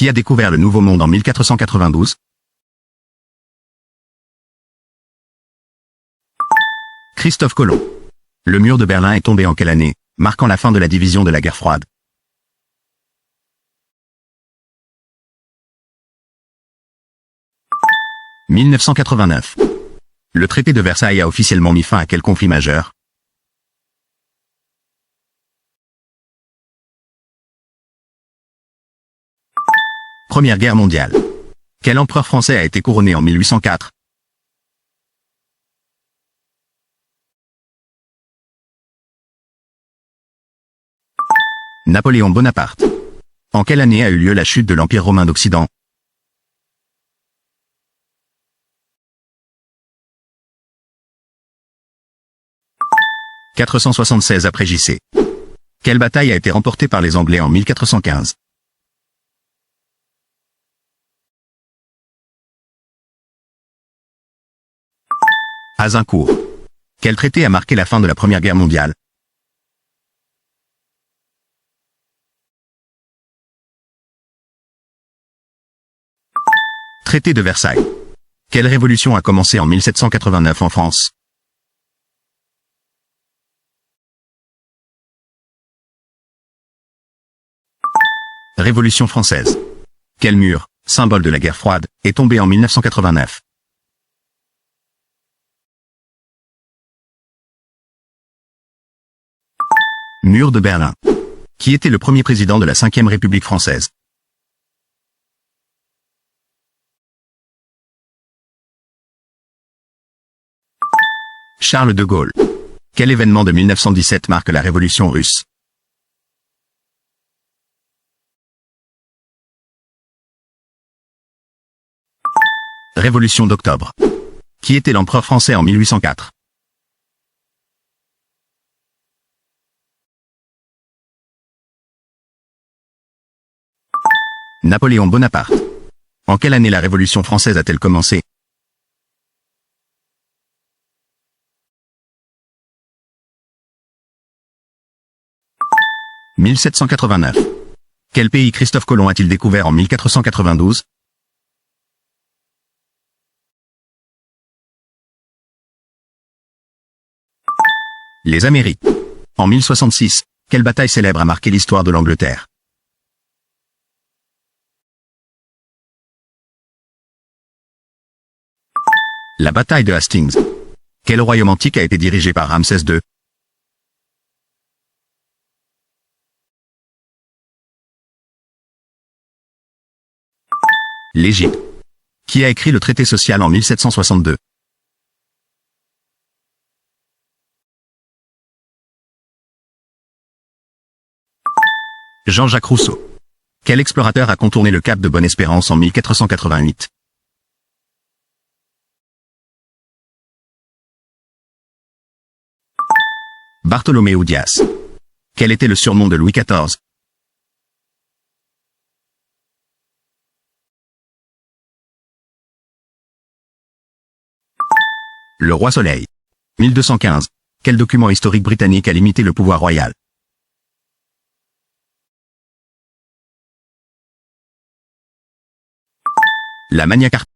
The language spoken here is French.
Qui a découvert le Nouveau Monde en 1492? Christophe Colomb. Le mur de Berlin est tombé en quelle année, marquant la fin de la division de la guerre froide? « 1989. Le traité de Versailles a officiellement mis fin à quel conflit majeur? Première Guerre mondiale. Quel empereur français a été couronné en 1804? Napoléon Bonaparte. En quelle année a eu lieu la chute de l'Empire romain d'Occident? « 476 après JC. Quelle bataille a été remportée par les Anglais en 1415? Azincourt. Quel traité a marqué la fin de la Première Guerre mondiale? Traité de Versailles. Quelle révolution a commencé en 1789 en France? Révolution française. Quel mur, symbole de la guerre froide, est tombé en 1989? Mur de Berlin. Qui était le premier président de la Ve République française? Charles de Gaulle. Quel événement de 1917 marque la Révolution russe? Révolution d'octobre. Qui était l'empereur français en 1804? Napoléon Bonaparte. En quelle année la Révolution française a-t-elle commencé? « 1789. Quel pays Christophe Colomb a-t-il découvert en 1492? Les Amériques. En 1066, quelle bataille célèbre a marqué l'histoire de l'Angleterre? La bataille de Hastings. Quel royaume antique a été dirigé par Ramsès II? L'Égypte. Qui a écrit le traité social en 1762? Jean-Jacques Rousseau. Quel explorateur a contourné le cap de Bonne-Espérance en 1488? Bartholoméo Dias. Quel était le surnom de Louis XIV? Le Roi Soleil. 1215. Quel document historique britannique a limité le pouvoir royal? La Magna Carta.